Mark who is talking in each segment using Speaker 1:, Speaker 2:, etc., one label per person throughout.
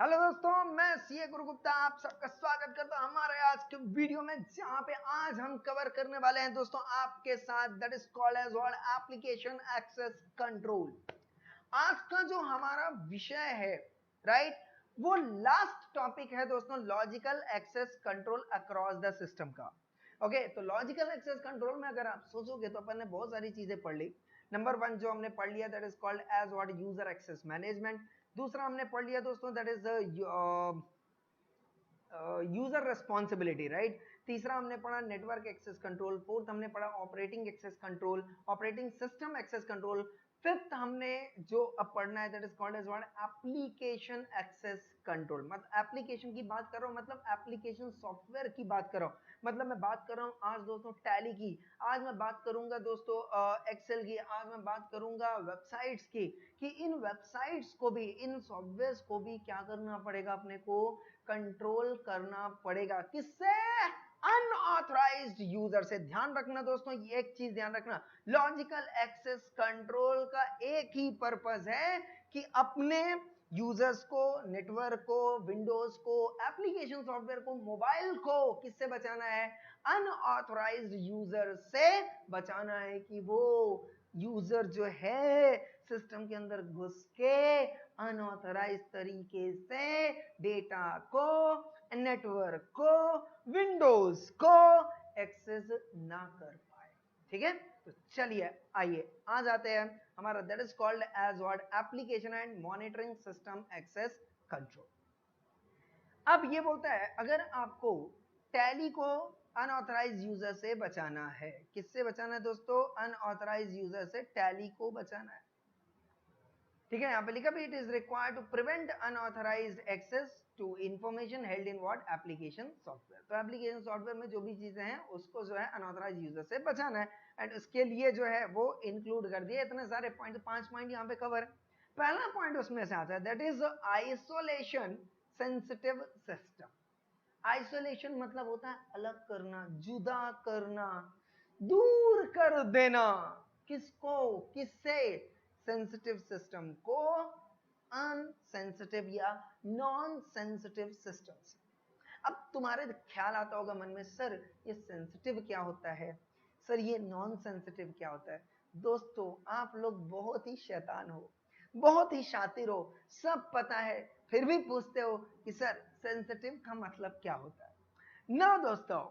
Speaker 1: Hello दोस्तों, मैं CA गुरु गुप्ता आप सबका स्वागत करता हूं हमारे आज के वीडियो में, जहां पे आज हम कवर करने वाले हैं दोस्तों आपके साथ that is called as what application access control. आज का जो हमारा विषय है राइट, वो लास्ट टॉपिक है दोस्तों logical access control across the system का। ओके, तो लॉजिकल एक्सेस कंट्रोल में अगर आप सोचोगे तो अपन ने बहुत सारी चीजें पढ़ ली। नंबर 1 जो हमने पढ़ लिया that is called as what user access management. दूसरा हमने पढ़ लिया दोस्तों that is user responsibility right. तीसरा हमने पढ़ा नेटवर्क एक्सेस कंट्रोल। फोर्थ हमने पढ़ा operating access control, operating system access control. Fifth हमने जो अब पढ़ना है that is called as what application access control. मतलब एप्लीकेशन की बात कर रहा हूं, मतलब एप्लीकेशन सॉफ्टवेयर की बात कर रहा हूं, मतलब मैं बात कर रहा हूं आज दोस्तों टैली की, आज मैं बात करूंगा दोस्तों एक्सेल की, आज मैं बात करूंगा वेबसाइट्स की, कि इन वेबसाइट्स को भी, इन सॉफ्टवेयर्स को भी क्या करना पड़ेगा, अपने को कंट्रोल करना पड़ेगा। किससे? अनऑथराइज्ड यूजर से। ध्यान रखना दोस्तों, ये एक चीज ध्यान रखना, लॉजिकल एक्सेस कंट्रोल का एक ही पर्पस है कि अपने यूजर्स को, नेटवर्क को, विंडोज को, एप्लीकेशन सॉफ्टवेयर को, मोबाइल को किससे बचाना है? अनऑथराइज्ड यूजर से बचाना है, कि वो यूजर जो है सिस्टम के अंदर घुस के अनऑथराइज्ड तरीके से डेटा को, नेटवर्क को, विंडोज को एक्सेस ना कर पाए। ठीक है, तो चलिए आइए आ जाते हैं हमारा that is called as what application and monitoring system access control. अब ये बोलता है अगर आपको टैली को अनऑथराइज्ड यूजर से बचाना है, किससे बचाना है दोस्तों? अनऑथराइज्ड यूजर से टैली को बचाना है। ठीक है, यहाँ पे लिखा भी it is required to prevent unauthorised access to information held in what application software. तो एप्लीकेशन सॉफ्टवेयर में जो भी चीजें हैं उसको जो है अनऑथराइज्ड यूजर से बचाना है, एंड उसके लिए जो है वो इंक्लूड कर दिए इतने सारे पॉइंट, 5 पॉइंट यहाँ पे कवर। पहला पॉइंट उसमें से आता है that is isolation sensitive system. Isolation मतलब होता है अलग करना, जुदा करना, दूर कर देना। किसको? किससे? सेंसिटिव सिस्टम को अनसेंसिटिव या नॉन सेंसिटिव सिस्टम से। अब तुम्हारे ख्याल आता होगा मन में, सर ये सेंसिटिव क्या होता है, सर ये नॉन सेंसिटिव क्या होता है? दोस्तों आप लोग बहुत ही शैतान हो, बहुत ही शातिर हो, सब पता है, फिर भी पूछते हो कि सर सेंसिटिव का मतलब क्या होता है। ना दोस्तों,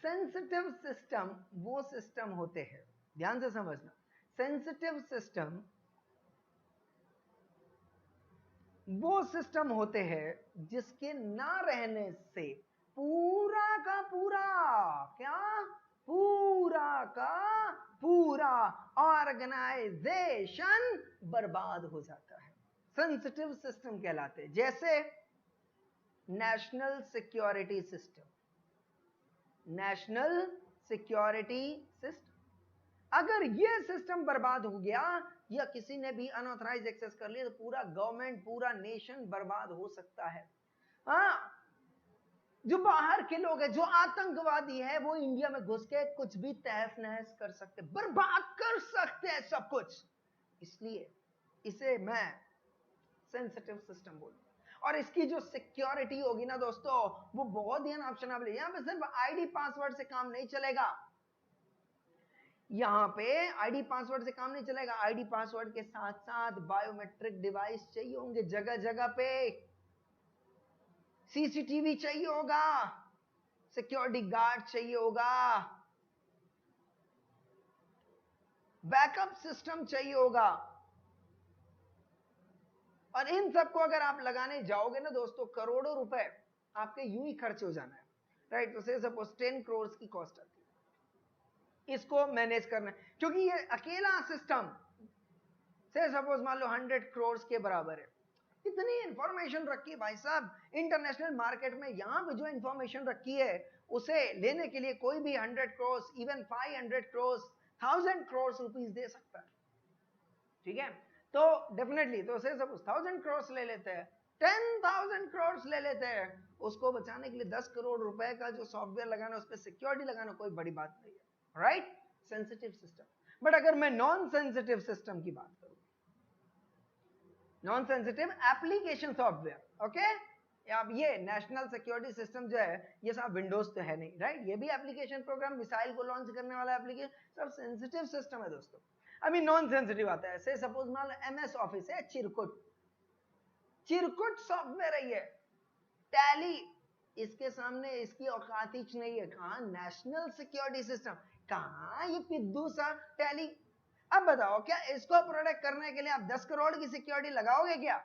Speaker 1: सेंसिटिव सिस्टम वो सिस्टम होते हैं, ध्यान से समझना, सेंसिटिव सिस्टम वो सिस्टम होते हैं जिसके ना रहने से पूरा का पूरा, क्या? पूरा का पूरा ऑर्गेनाइजेशन बर्बाद हो जाता है, सेंसिटिव सिस्टम कहलाते हैं। जैसे national security system, national security system, अगर ये सिस्टम बर्बाद हो गया या किसी ने भी अनऑथराइज एक्सेस कर लिया तो पूरा गवर्नमेंट, पूरा नेशन बर्बाद हो सकता है। हाँ, जो बाहर के लोग हैं, जो आतंकवादी है, वो इंडिया में घुस के कुछ भी तहस नहस कर सकते, बर्बाद कर सकते हैं सब कुछ। इसलिए इसे मैं सेंसिटिव सिस्टम बोलूं। और इसकी जो सिक्योरिटी होगी ना दोस्तों, वो बहुत ही ऑप्शनल है। यहां पे सिर्फ आईडी पासवर्ड से काम नहीं चलेगा, यहाँ पे आईडी पासवर्ड से काम नहीं चलेगा। आईडी पासवर्ड के साथ साथ बायोमेट्रिक डिवाइस चाहिए होंगे जगह जगह पे, सीसीटीवी चाहिए होगा, सिक्योरिटी गार्ड चाहिए होगा, बैकअप सिस्टम चाहिए होगा। और इन सबको अगर आप लगाने जाओगे ना दोस्तों, करोड़ों रुपए आपके यूं ही खर्च हो जाना है, राइट। तो से सपोज 10 करोड़ की कॉस्ट आती है इसको मैनेज करना, क्योंकि ये अकेला सिस्टम से सपोज मान लो 100 करोड़ के बराबर है। इतनी इंफॉर्मेशन रखी है भाई साहब इंटरनेशनल मार्केट में, यहां पे जो इंफॉर्मेशन रखी है उसे लेने के लिए कोई भी 100 करोड़, इवन 500 करोड़, 1000 करोड़ रुपीस दे सकता है। ठीक है, तो डेफिनेटली तो से सब 1000 करोड़ ले लेते हैं, 10,000 करोड़ ले लेते हैं, उसको बचाने के लिए 10 करोड़ रुपए का जो सॉफ्टवेयर लगाना, उस पर सिक्योरिटी लगाना कोई बड़ी बात नहीं है, राइट। Sensitive system. बट अगर मैं नॉन सेंसिटिव सिस्टम की बात करूं, non sensitive application software. Okay, अब ये नेशनल सिक्योरिटी सिस्टम जो है ये सब विंडोज तो है नहीं, राइट, ये भी एप्लीकेशन प्रोग्राम, मिसाइल को लॉन्च करने वाला एप्लीकेशन, सब सेंसिटिव सिस्टम है दोस्तों। अभी नॉन सेंसिटिव आता है, से सपोज मान लो एमएस ऑफिस है, चिरकुट, चिरकुट सॉफ्टवेयर है ये, टैली, इसके सामने इसकी औकात ही नहीं है। कहां नेशनल सिक्योरिटी सिस्टम, कहां ये पिद्दू सा टैली। अब बताओ क्या इसको प्रोटेक्ट करने के लिए आप 10 करोड़ की सिक्योरिटी लगाओगे क्या?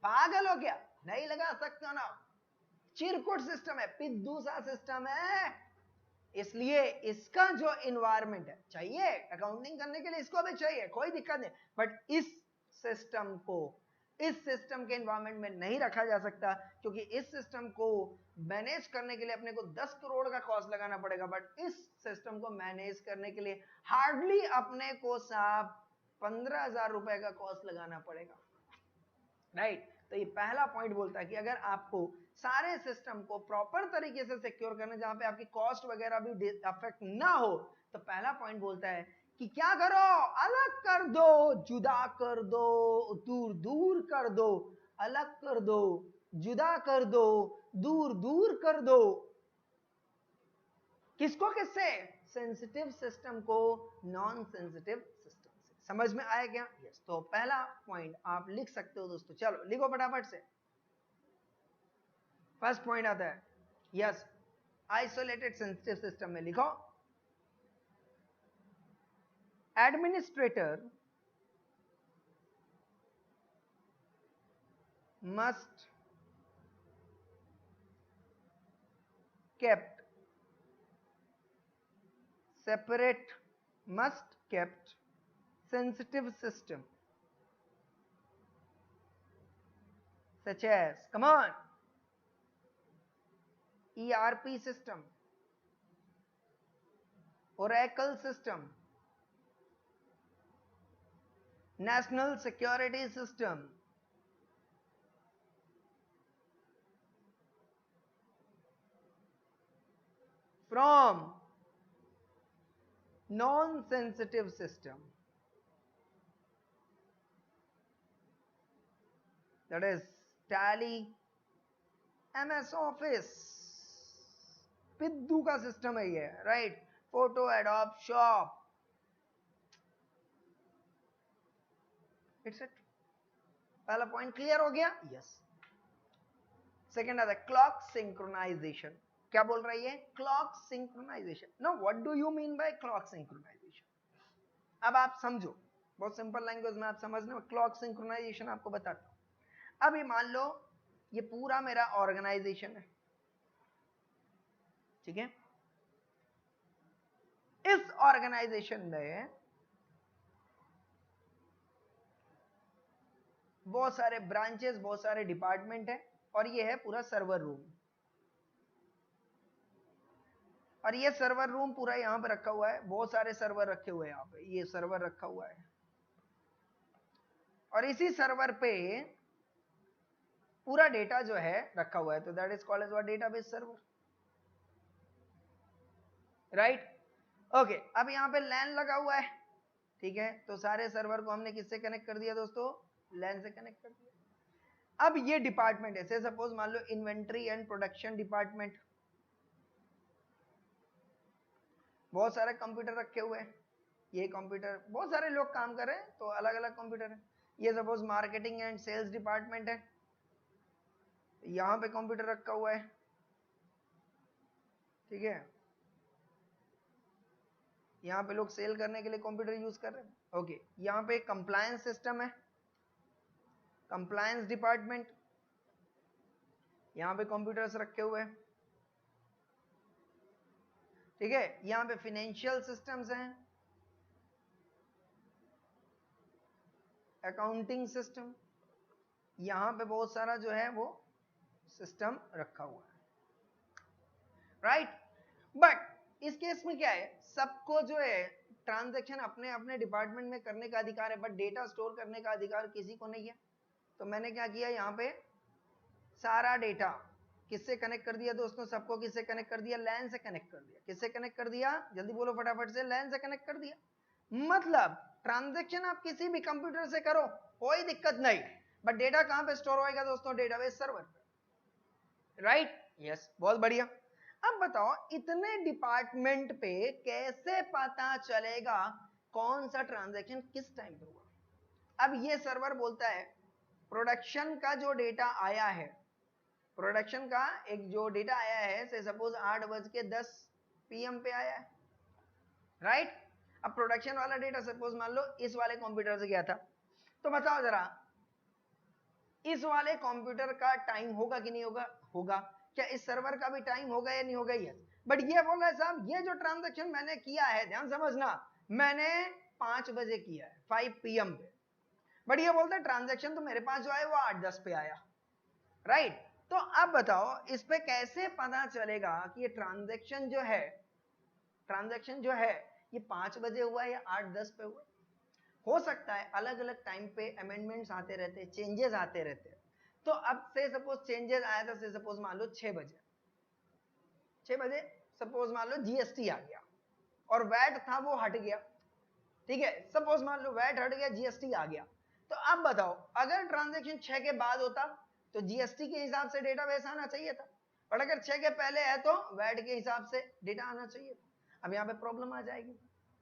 Speaker 1: पागल हो क्या? नहीं लगा सकते ना, चिरकुट सिस्टम है, पिद्दू सा सिस्टम है। इसलिए इसका जो इन्वायरमेंट है, चाहिए अकाउंटिंग करने के लिए इसको भी चाहिए, कोई दिक्कत नहीं, बट इस सिस्टम को इस सिस्टम के एनवायरनमेंट में नहीं रखा जा सकता, क्योंकि इस सिस्टम को मैनेज करने के लिए अपने को 10 करोड़ का कॉस्ट लगाना पड़ेगा, बट इस सिस्टम को मैनेज करने के लिए हार्डली अपने को साहब 15,000 रुपए का कॉस्ट लगाना पड़ेगा, राइट। तो ये पहला पॉइंट बोलता है कि अगर आपको सारे सिस्टम को प्रॉपर तरीके से सिक्योर करना, जहां पे आपकी कॉस्ट वगैरह भी अफेक्ट ना हो, तो पहला पॉइंट बोलता है कि क्या करो, अलग कर दो, जुदा कर दो, दूर दूर कर दो, अलग कर दो, जुदा कर दो, दूर दूर कर दो। किसको किससे? सेंसिटिव सिस्टम को नॉन सेंसिटिव सिस्टम से। समझ में आया क्या? यस। तो पहला पॉइंट आप लिख सकते हो दोस्तों, चलो लिखो फटाफट से। फर्स्ट पॉइंट आता है, यस, आइसोलेटेड सेंसिटिव सिस्टम में लिखो, administrator must kept separate, must kept sensitive system such as, come on, ERP system, Oracle system, national security system, from non-sensitive system, that is Tally, MS Office, पिद्दू का system है ये, right, photo adobe shop, it's it. पहला point clear हो गया? Yes. Second आता है clock synchronisation. क्या बोल रही है? Clock synchronisation. Now what do you mean by clock synchronisation? अब आप समझो, बहुत सिंपल लैंग्वेज में आप समझने में, क्लॉक सिंक्रोनाइजेशन आपको बताता हूं। अभी मान लो ये पूरा मेरा ऑर्गेनाइजेशन है, ठीक है, इस ऑर्गेनाइजेशन में बहुत सारे ब्रांचेस, बहुत सारे डिपार्टमेंट है, और ये है पूरा सर्वर रूम, और ये सर्वर रूम पूरा यहां पे रखा हुआ है, बहुत सारे सर्वर रखे हुए हैं यहाँ पे, ये सर्वर रखा हुआ है, और इसी सर्वर पे पूरा डेटा जो है रखा हुआ है, तो that is called as what? Database server, right. Okay, अब यहाँ पे लैन लगा हुआ है, ठीक है, तो सारे सर्वर को हमने किससे कनेक्ट कर दिया दोस्तों? लैन से कनेक्ट कर दिया। अब ये डिपार्टमेंट है, से सपोज मान लो इन्वेंट्री एंड प्रोडक्शन डिपार्टमेंट, बहुत सारे कंप्यूटर रखे हुए हैं, ये कंप्यूटर, बहुत सारे लोग काम कर रहे हैं, तो अलग अलग कंप्यूटर है। ये suppose marketing and sales department है, यहां पे कंप्यूटर रखा हुआ है, ठीक है, यहाँ पे लोग सेल करने के लिए कंप्यूटर यूज कर रहे हैं। ओके, यहाँ पे कंप्लायंस सिस्टम है, कंप्लायंस डिपार्टमेंट, यहाँ पे कंप्यूटर्स रखे हुए हैं, ठीक है, यहाँ पे फाइनेंशियल सिस्टम्स हैं, अकाउंटिंग सिस्टम, यहाँ पे बहुत सारा जो है वो सिस्टम रखा हुआ है, राइट। बट इस केस में क्या है, सबको जो है ट्रांजैक्शन अपने अपने डिपार्टमेंट में करने का अधिकार है, बट डेटा स्टोर करने का अधिकार किसी को नहीं है। तो मैंने क्या किया, यहाँ पे सारा डेटा किससे कनेक्ट कर दिया दोस्तों? सबको किससे कनेक्ट कर दिया? लैन से कनेक्ट कर दिया। किससे कनेक्ट कर दिया? जल्दी बोलो फटाफट से। लैन से कनेक्ट कर दिया। मतलब ट्रांजैक्शन आप किसी भी कंप्यूटर से करो, कोई दिक्कत नहीं, बट डेटा कहां पे स्टोर होएगा दोस्तों? डेटाबेस सर्वर पे, राइट? यस, बहुत बढ़िया। अब बताओ इतने डिपार्टमेंट पे कैसे पता चलेगा कौन सा ट्रांजैक्शन किस टाइम पे हुआ? अब ये सर्वर बोलता है प्रोडक्शन का जो डेटा आया है, प्रोडक्शन का एक जो डेटा आया है, से सपोज 8:10 PM पे आया है, राइट? अब प्रोडक्शन वाला डेटा सपोज मान लो इस वाले कंप्यूटर से गया था, तो बताओ जरा इस वाले कंप्यूटर का टाइम होगा कि नहीं होगा? होगा। क्या इस सर्वर का भी टाइम होगा या नहीं होगा? यस। बट ये बोल रहा है साहब ये जो ट्रांजैक्शन मैंने किया है, ध्यान समझना, मैंने 5 बजे किया है, 5 PM पे, बट ये बोलते हैं ट्रांजैक्शन तो मेरे पास जो है वो 8:10 पे आया, राइट? तो अब बताओ इस पे कैसे पता चलेगा कि ये ट्रांजैक्शन जो है ये 5 बजे हुआ है या 8:10 पे हुआ? हो सकता है अलग अलग टाइम पे अमेंडमेंट्स आते रहते हैं, चेंजेस आते रहते हैं। तो अब से सपोज चेंजेस आया था, से सपोज मान लो 6 बजे सपोज मान लो जीएसटी आ गया और वैट था वो हट गया, ठीक है? सपोज मान लो वैट हट गया, जीएसटी आ गया। तो अब बताओ अगर ट्रांजैक्शन 6 के बाद होता तो जीएसटी के हिसाब से डेटाबेस आना चाहिए था, और अगर 6 के पहले है तो वैट के हिसाब से डेटा आना चाहिए था। अब यहाँ पे प्रॉब्लम आ जाएगी।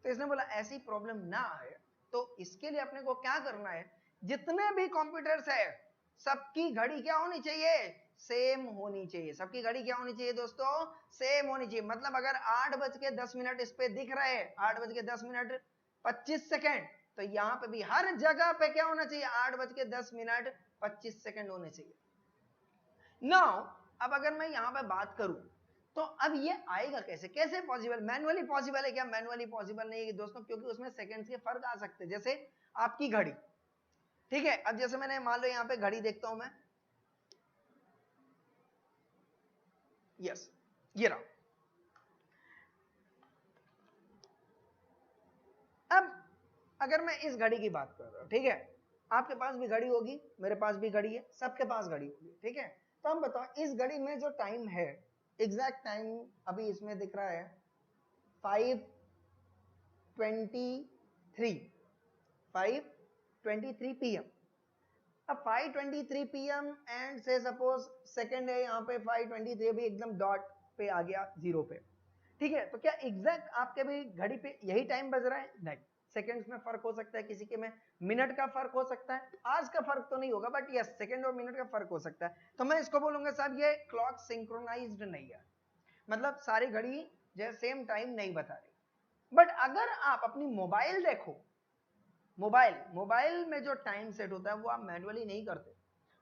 Speaker 1: तो इसने बोला ऐसी प्रॉब्लम ना आए तो इसके लिए अपने को क्या करना है, जितने भी कंप्यूटर्स है सबकी घड़ी क्या होनी चाहिए? सेम होनी चाहिए। सबकी घड़ी क्या होनी चाहिए दोस्तों? सेम होनी चाहिए। मतलब अगर 8:10 इस पे दिख रहे हैं, 8:10:25, तो यहाँ पे भी हर जगह पे क्या होना चाहिए? 8:10:25 होने चाहिए। नाउ अब अगर मैं यहाँ पे बात करूं तो अब ये आएगा कैसे? कैसे पॉसिबल? मैनुअली पॉसिबल है क्या? मैनुअली पॉसिबल नहीं है दोस्तों, क्योंकि उसमें सेकंड्स के फर्क आ सकते हैं। जैसे आपकी घड़ी, ठीक है? अब जैसे मैंने मान लो यहाँ पे घड़ी देखता हूं मैं, यस ये रहा। अब अगर मैं इस घड़ी की बात कर रहा हूं, ठीक है? आपके पास भी घड़ी होगी, मेरे पास भी घड़ी है, सबके पास घड़ी होगी, ठीक है? तो हम बताओ इस घड़ी में जो टाइम है, एग्जैक्ट टाइम अभी इसमें दिख रहा है 5:23 PM। अब 5:23 PM एंड से सपोज सेकंड है यहाँ पे 5:23, भी एकदम डॉट पे आ गया, जीरो पे, ठीक है? तो क्या एग्जैक्ट आपके भी घड़ी पे यही टाइम बज रहा है? नहीं, सेकंड्स में फर्क हो सकता है, किसी के में मिनट का फर्क हो सकता है, आज का फर्क तो नहीं होगा, बट यस सेकंड और मिनट का फर्क हो सकता है। तो मैं इसको बोलूंगा साहब ये क्लॉक सिंक्रोनाइज्ड नहीं है, मतलब सारी घड़ी जो सेम टाइम नहीं बता रही। बट अगर आप अपनी मोबाइल देखो, मोबाइल में जो टाइम सेट होता है वो आप मैनुअली नहीं करते,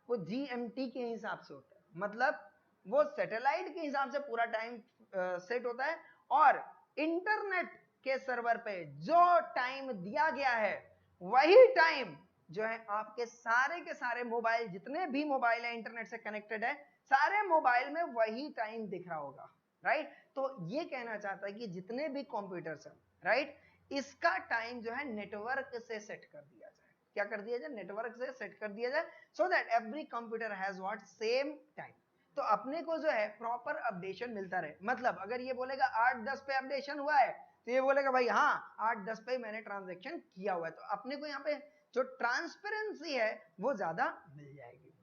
Speaker 1: वो जीएमटी के हिसाब से होता है, मतलब वो सैटेलाइट के हिसाब से पूरा टाइम सेट होता है, और इंटरनेट के सर्वर पे जो टाइम दिया गया है वही टाइम जो है आपके सारे के सारे मोबाइल, जितने भी मोबाइल है इंटरनेट से कनेक्टेड है, सारे मोबाइल में वही टाइम दिख रहा होगा, राइट? तो ये कहना चाहता है कि जितने भी कंप्यूटर्स हैं, राइट, इसका टाइम जो है नेटवर्क से सेट कर दिया जाए। क्या कर दिया जाए? नेटवर्क से सेट कर दिया जाए, so that every computer has what? Same time. तो अपने को जो है प्रॉपर अपडेशन मिलता रहे। मतलब अगर ये बोलेगा 8:10 पे अपडेशन हुआ है, तो ये बोलेगा भाई हाँ 8:10 पे मैंने ट्रांजेक्शन किया हुआ है। तो अपने को यहाँ पे जो ट्रांसपेरेंसी है वो ज्यादा मिल जाएगी।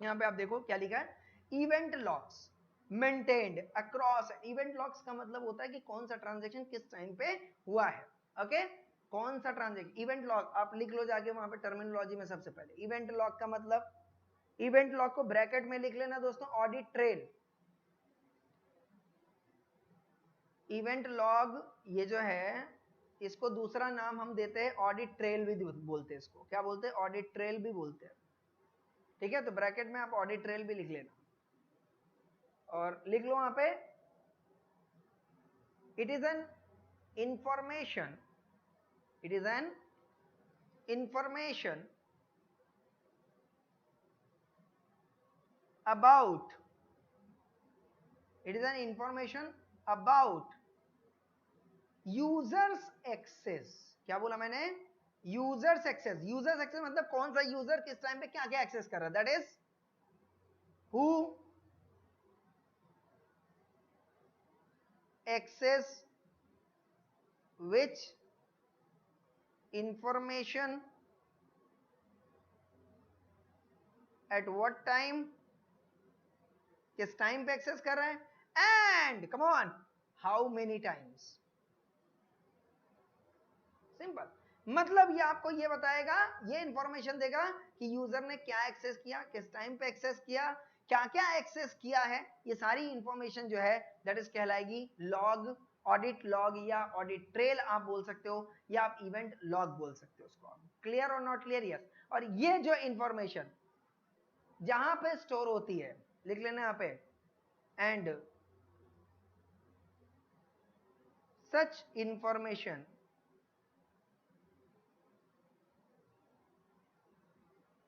Speaker 1: यहाँ पे आप देखो क्या लिखा है, event logs maintained across. Event logs का मतलब होता है कि कौन सा ट्रांजेक्शन किस टाइम पे हुआ है, ओके? कौन सा ट्रांजेक्शन, इवेंट लॉग आप लिख लो जाके वहां पे टर्मिनोलॉजी में। सबसे पहले इवेंट लॉग का मतलब, इवेंट लॉग को ब्रैकेट में लिख लेना दोस्तों, ऑडिट ट्रेल। इवेंट लॉग ये जो है इसको दूसरा नाम हम देते हैं ऑडिट ट्रेल भी बोलते हैं इसको। क्या बोलते हैं? ऑडिट ट्रेल भी बोलते हैं, ठीक है? तो ब्रैकेट में आप ऑडिट ट्रेल भी लिख लेना, और लिख लो वहां पे it is an information, it is an information about, it is an information about users access। क्या बोला मैंने? Users access. यूजर्स एक्सेस मतलब कौन सा यूजर किस टाइम पे क्या क्या एक्सेस कर रहा है, that is who access which information at what time, किस टाइम पे एक्सेस कर रहे हैं, and come on how many times. Simple, मतलब ये आपको ये बताएगा, ये इंफॉर्मेशन देगा कि यूजर ने क्या एक्सेस किया, किस टाइम पे एक्सेस किया, क्या क्या एक्सेस किया है। ये सारी इंफॉर्मेशन जो है दैट इज कहलाएगी लॉग, ऑडिट लॉग या ऑडिट ट्रेल आप बोल सकते हो, या आप इवेंट लॉग बोल सकते हो उसको। क्लियर और नॉट क्लियर? यस। और ये जो इंफॉर्मेशन जहां पे स्टोर होती है, लिख लेना यहां पे, and such information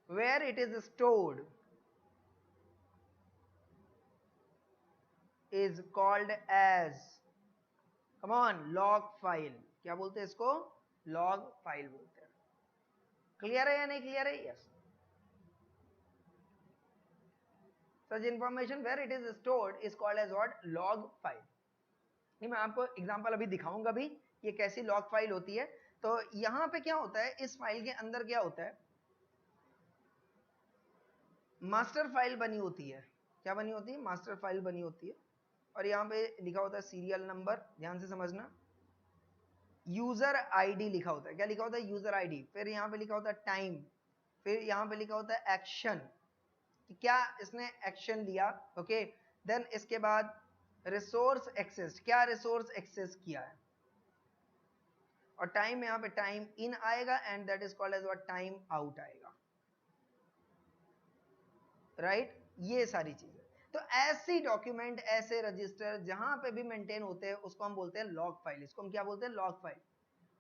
Speaker 1: where it is stored is called as, come on, log file। क्या बोलते हैं इसको? log file बोलते हैं। क्लियर है या नहीं क्लियर है? Yes. such information where it is stored is called as what? log file। ये मैं आपको एग्जांपल अभी दिखाऊंगा भी ये कैसी लॉग फाइल होती है। तो यहां पे क्या होता है, इस फाइल के अंदर क्या होता है, मास्टर फाइल बनी होती है। क्या बनी होती है? मास्टर फाइल बनी होती है। और यहाँ पे लिखा होता है सीरियल नंबर, ध्यान से समझना। यूजर आईडी लिखा होता है। क्या लिखा होता है? User ID. फिर यहाँ पे लिखा होता है टाइम, फिर यहाँ पे लिखा होता है एक्शन, कि क्या इसने एक्शन लिया। ओके, देन इसके बाद रिसोर्स एक्सेस, क्या रिसोर्स एक्सेस किया है। और टाइम, यहाँ पे टाइम इन आएगा and that is called as what? Time out आएगा। राइट ये सारी चीजें। तो ऐसी डॉक्यूमेंट, ऐसे रजिस्टर जहां पे भी मेंटेन होते हैं उसको हम बोलते हैं लॉग फाइल। इसको हम क्या बोलते हैं? Log file.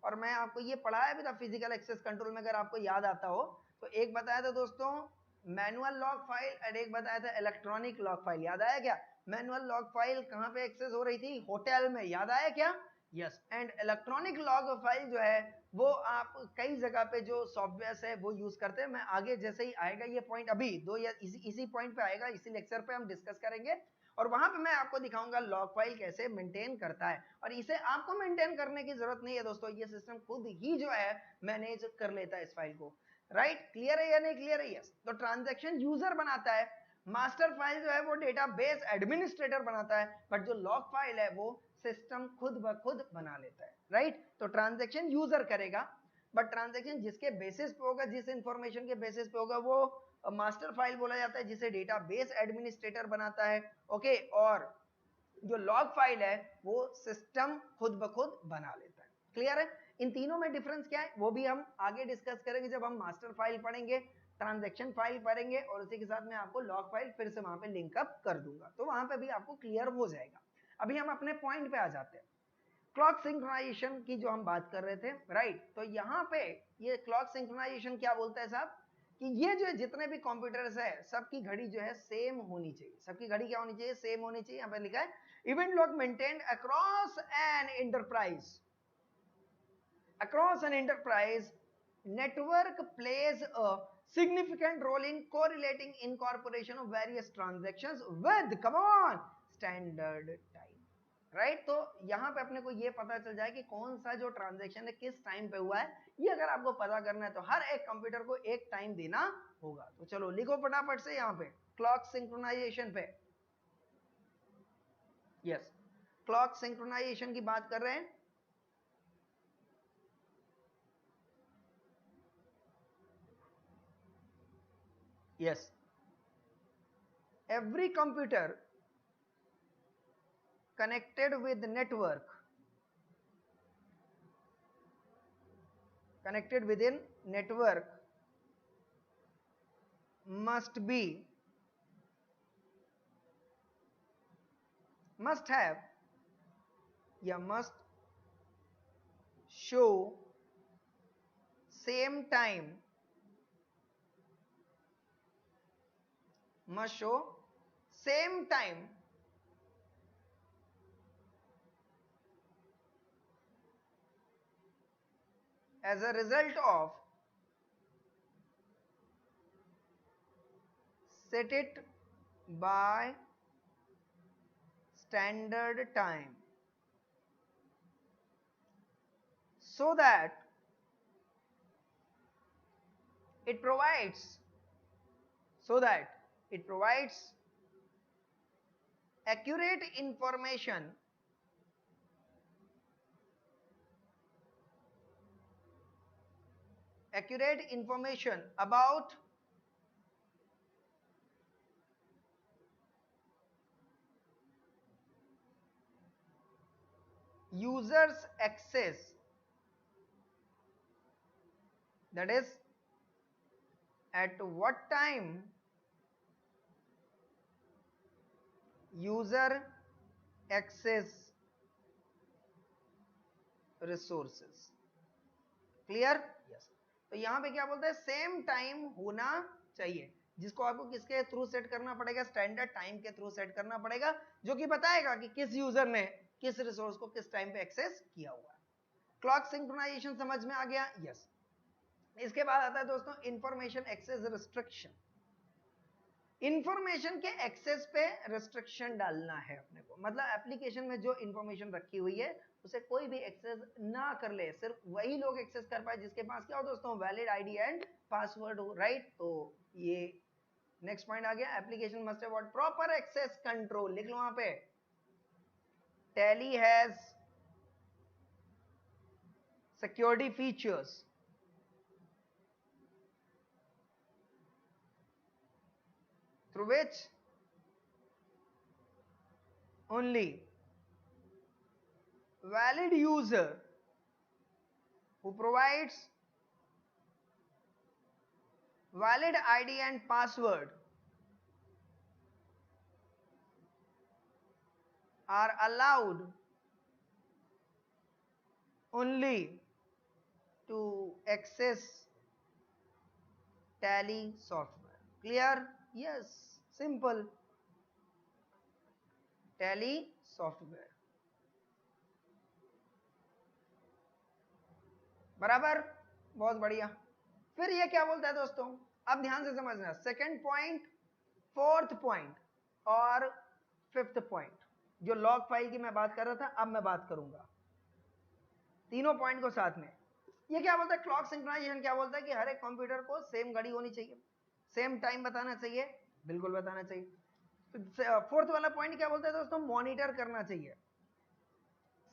Speaker 1: और मैं आपको ये पढ़ाया भी था फिजिकल एक्सेस कंट्रोल में, अगर आपको याद आता हो तो। एक बताया था दोस्तों मैनुअल लॉग फाइल और एक बताया था इलेक्ट्रॉनिक लॉग फाइल। याद आया क्या? मैनुअल लॉग फाइल कहां पे एक्सेस हो रही थी? होटल में। याद आया क्या? Yes. And electronic log file जो है वो आप कई जगह पे जो सॉफ्टवेयर है वो यूज करते हैं। मैं आगे जैसे ही आएगा ये पॉइंट, अभी दो या इसी पॉइंट पे आएगा, इसी लेक्चर पे हम डिस्कस करेंगे। और वहां पे मैं आपको दिखाऊंगा लॉग फाइल कैसे मेंटेन करता है। और इसे आपको मेंटेन करने की जरूरत नहीं है दोस्तों, ये सिस्टम खुद ही जो है मैनेज कर लेता है इस फाइल को। राइट क्लियर है या नहीं क्लियर है? यस। तो ट्रांजैक्शन यूजर बनाता है, मास्टर फाइल जो है वो डेटाबेस एडमिनिस्ट्रेटर बनाता है, बट जो लॉग फाइल है वो सिस्टम खुद ब खुद बना लेता है। राइट तो ट्रांजैक्शन यूजर करेगा, बट ट्रांजैक्शन जिसके बेसिस पे होगा, जिस इंफॉर्मेशन के बेसिस पे होगा, वो मास्टर फाइल बोला जाता है, जिसे डेटाबेस एडमिनिस्ट्रेटर बनाता है। ओके, और जो लॉग फाइल है वो सिस्टम खुद ब खुद बना लेता है। क्लियर है? इन तीनों में डिफरेंस क्या है वो भी हम आगे डिस्कस करेंगे जब हम मास्टर फाइल पढ़ेंगे, ट्रांजैक्शन फाइल पढ़ेंगे, और उसी के साथ में आपको लॉग फाइल फिर से वहां पे लिंक अप कर दूंगा, तो वहां पे भी आपको क्लियर हो जाएगा। अभी हम अपने पॉइंट पे आ जाते हैं, क्लॉक सिंक्रोनाइजेशन की जो हम बात कर रहे थे। राइट तो यहाँ पे ये क्लॉक सिंक्रोनाइजेशन क्या बोलता है साहब, कि ये जो जितने भी कंप्यूटर्स है सबकी घड़ी जो है सेम होनी चाहिए। सबकी घड़ी क्या होनी चाहिए? सेम होनी चाहिए। यहाँ पे लिखा है event log maintained across an enterprise. Across an enterprise, network plays a significant role in correlating incorporation of various transactions with, come on, standard time। Right तो यहाँ पे अपने को ये पता चल जाए कि कौन सा जो ट्रांजेक्शन है किस टाइम पे हुआ है। ये अगर आपको पता करना है तो हर एक कंप्यूटर को एक टाइम देना होगा। तो चलो लिखो फटाफट से यहाँ पे क्लॉक सिंक्रोनाइजेशन पे। यस, क्लॉक सिंक्रोनाइजेशन की बात कर रहे हैं। Yes, every computer connected with network, connected within network must be, must have या must show same time, must show same time as a result of set it by standard time, so that it provides so that it provides accurate information about users access, that is at what time user access resources. Clear? Yes. तो यहां पे क्या बोलते हैं, same time होना चाहिए, जिसको आपको किसके थ्रू सेट करना पड़ेगा, स्टैंडर्ड टाइम के थ्रू सेट करना पड़ेगा, जो कि बताएगा कि किस यूजर ने किस रिसोर्स को किस टाइम पे एक्सेस किया हुआ है। क्लॉक सिंक्रोनाइजेशन समझ में आ गया? यस। इसके बाद आता है दोस्तों इंफॉर्मेशन एक्सेस रिस्ट्रिक्शन। इंफॉर्मेशन के एक्सेस पे रिस्ट्रिक्शन डालना है अपने को, मतलब एप्लीकेशन में जो इंफॉर्मेशन रखी हुई है उसे कोई भी एक्सेस ना कर ले, सिर्फ वही लोग एक्सेस कर पाए जिसके पास क्या हो दोस्तों, वैलिड आईडी एंड पासवर्ड हो, राइट। तो ये नेक्स्ट पॉइंट आ गया, application must have what, proper access control. लिख लो वहां पे, Tally has security features through which only valid user who provides valid ID and password are allowed only to access Tally software. Clear? Yes, simple. Tally software. बराबर, बहुत बढ़िया। फिर ये क्या बोलता है दोस्तों, अब ध्यान से समझना, सेकंड पॉइंट, फोर्थ पॉइंट और फिफ्थ पॉइंट, जो लॉग फाइल की मैं बात कर रहा था, अब मैं बात करूंगा तीनों पॉइंट को साथ में। ये क्या बोलता है, क्लॉक सिंक्रोनाइजेशन क्या बोलता है कि हर एक कंप्यूटर को सेम घड़ी होनी चाहिए, सेम टाइम बताना चाहिए, बिल्कुल बताना चाहिए। फोर्थ वाला पॉइंट क्या बोलता है दोस्तों, मॉनिटर करना चाहिए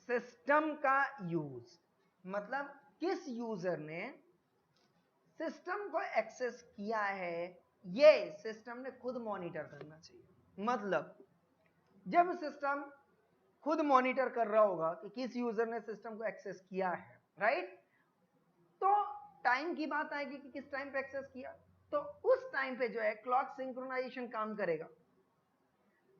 Speaker 1: सिस्टम का यूज, मतलब किस यूजर ने सिस्टम को एक्सेस किया है ये सिस्टम ने खुद मॉनिटर करना चाहिए। मतलब जब सिस्टम खुद मॉनिटर कर रहा होगा कि किस यूजर ने सिस्टम को एक्सेस किया है, राइट, तो टाइम की बात आएगी कि किस टाइम पे एक्सेस किया, तो उस टाइम पे जो है क्लॉक सिंक्रोनाइजेशन काम करेगा।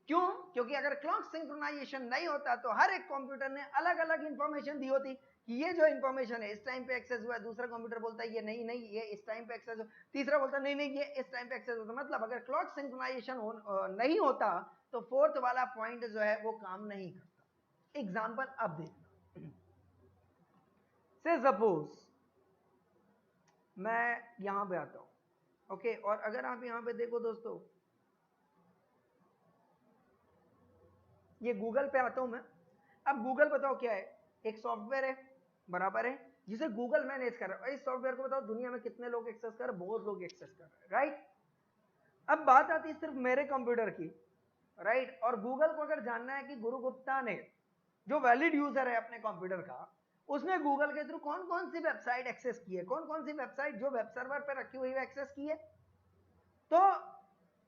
Speaker 1: क्यों? क्योंकि अगर क्लॉक सिंक्रोनाइजेशन नहीं होता तो हर एक कंप्यूटर ने अलग अलग इंफॉर्मेशन दी होती कि ये जो इंफॉर्मेशन है इस टाइम पे एक्सेस हुआ है, दूसरा कंप्यूटर बोलता है ये नहीं नहीं ये इस टाइम पे एक्सेस हुआ, तीसरा बोलता है नहीं नहीं ये इस टाइम पे एक्सेस होता। मतलब अगर क्लॉक सिंक्रोनाइजेशन नहीं होता तो फोर्थ वाला पॉइंट जो है वो काम नहीं करता। एग्जांपल अब देखना, से सपोज मैं यहां पे आता हूं, ओके, और अगर आप यहां पे देखो दोस्तों, ये गूगल पे आता हूं मैं। अब गूगल बताओ क्या है, एक सॉफ्टवेयर है, बराबर है, जिसे गूगल मैनेज कर रहा है। इस सॉफ्टवेयर को बताओ दुनिया में कितने लोग एक्सेस कर रहे हैं, बहुत लोग एक्सेस कर रहे हैं, राइट। अब बात आती है सिर्फ मेरे कंप्यूटर की, राइट, और गूगल को अगर जानना है कि गुरु गुप्ता ने, जो वैलिड यूजर है अपने कंप्यूटर का, उसने गूगल के थ्रू कौन कौन सी वेबसाइट एक्सेस की है, कौन कौन सी वेबसाइट जो वेब सर्वर पे रखी हुई है एक्सेस की है, तो